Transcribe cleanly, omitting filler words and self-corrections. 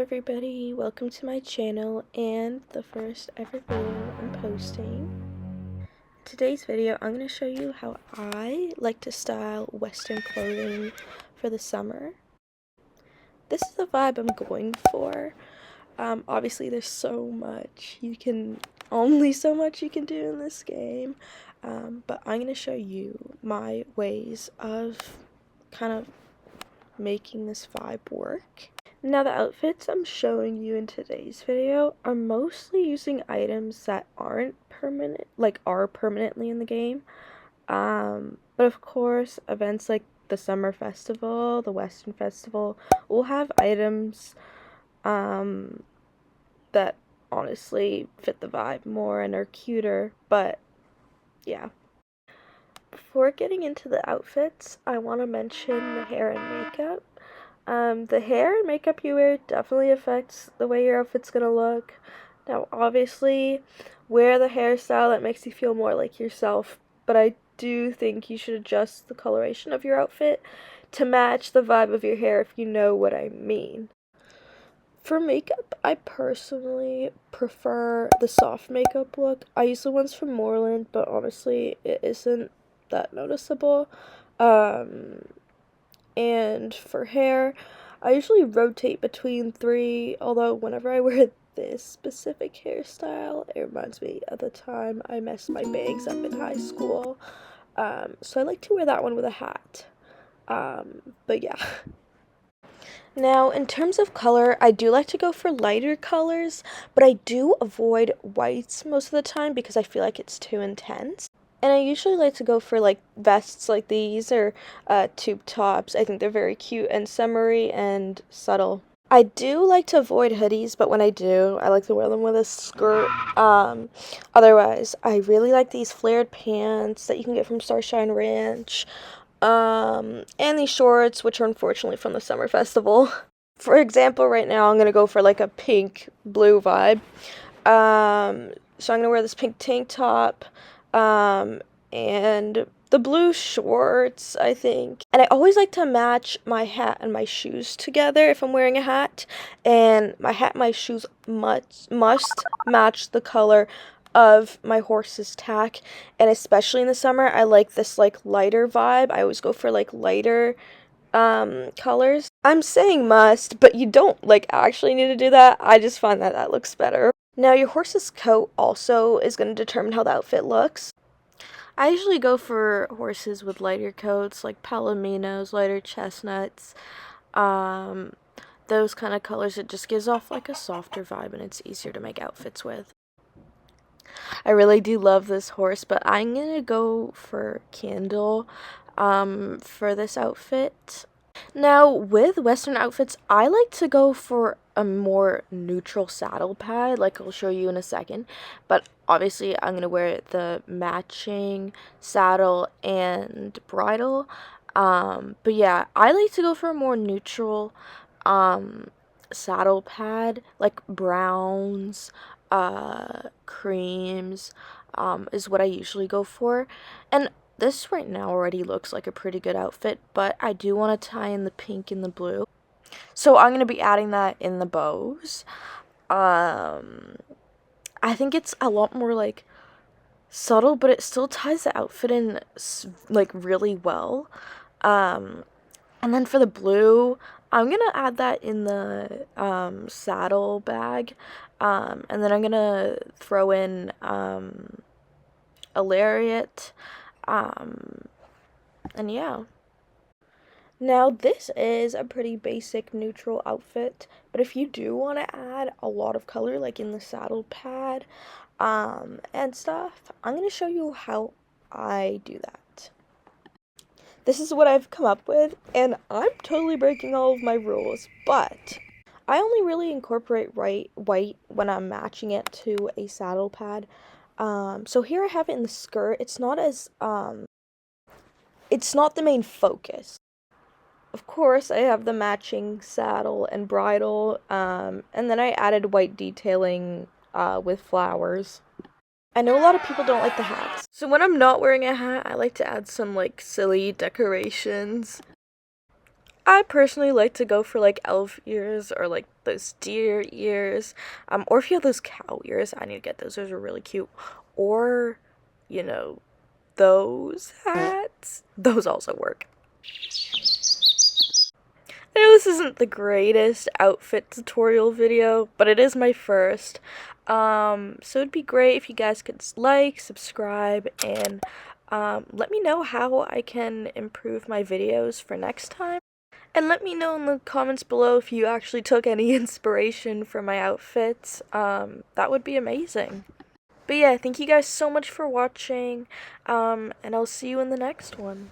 everybody, welcome to my channel and the first ever video I'm posting. In today's video I'm going to show you how I like to style Western clothing for the summer. This is the vibe I'm going for. Obviously there's only so much you can do in this game, but I'm going to show you my ways of kind of making this vibe work. Now, the outfits I'm showing you in today's video are mostly using items that aren't permanent, are permanently in the game. But of course, events like the Summer Festival, the Western Festival, will have items that honestly fit the vibe more and are cuter, but yeah. Before getting into the outfits, I want to mention the hair and makeup. The hair and makeup you wear definitely affects the way your outfit's gonna look. Now, obviously, wear the hairstyle that makes you feel more like yourself, but I do think you should adjust the coloration of your outfit to match the vibe of your hair, if you know what I mean. For makeup, I personally prefer the soft makeup look. I use the ones from Moreland, but honestly, it isn't that noticeable. And for hair, I usually rotate between three, although whenever I wear this specific hairstyle, it reminds me of the time I messed my bangs up in high school. So I like to wear that one with a hat. But yeah. Now, in terms of color, I do like to go for lighter colors, but I do avoid whites most of the time because I feel like it's too intense. And I usually like to go for vests like these or tube tops. I think they're very cute and summery and subtle. I do like to avoid hoodies, but when I do, I like to wear them with a skirt. Otherwise, I really like these flared pants that you can get from Starshine Ranch. And these shorts, which are unfortunately from the Summer Festival. For example, right now I'm gonna go for a pink blue vibe. So I'm gonna wear this pink tank top, and the blue shorts, I think. And I always like to match my hat and my shoes together if I'm wearing a hat. And my hat and my shoes must match the color of my horse's tack. And especially in the summer, I like this lighter vibe. I always go for lighter colors. I'm saying must, but you don't actually need to do that. I just find that looks better. Now, your horse's coat also is going to determine how the outfit looks. I usually go for horses with lighter coats, like palominos, lighter chestnuts, those kind of colors. It just gives off a softer vibe and it's easier to make outfits with. I really do love this horse, but I'm gonna go for Candle for this outfit. Now, with Western outfits, I like to go for a more neutral saddle pad, like I'll show you in a second. But obviously, I'm going to wear the matching saddle and bridle. But yeah, I like to go for a more neutral saddle pad, like browns, creams, is what I usually go for. And this right now already looks like a pretty good outfit, but I do want to tie in the pink and the blue. So I'm going to be adding that in the bows. I think it's a lot more subtle, but it still ties the outfit in really well. And then for the blue, I'm going to add that in the saddle bag. And then I'm going to throw in a lariat. And yeah. Now, this is a pretty basic neutral outfit, but if you do want to add a lot of color, like in the saddle pad, and stuff, I'm going to show you how I do that. This is what I've come up with, and I'm totally breaking all of my rules, but I only really incorporate white when I'm matching it to a saddle pad. So here I have it in the skirt. It's not the main focus. Of course, I have the matching saddle and bridle, and then I added white detailing with flowers. I know a lot of people don't like the hats, so when I'm not wearing a hat, I like to add some silly decorations. I personally like to go for like elf ears or like those deer ears. Or if you have those cow ears, I need to get those. Those are really cute. Or, you know, those hats. Those also work. I know this isn't the greatest outfit tutorial video, but it is my first. So it'd be great if you guys could like, subscribe, and let me know how I can improve my videos for next time. And let me know in the comments below if you actually took any inspiration from my outfits. That would be amazing. But yeah, thank you guys so much for watching, and I'll see you in the next one.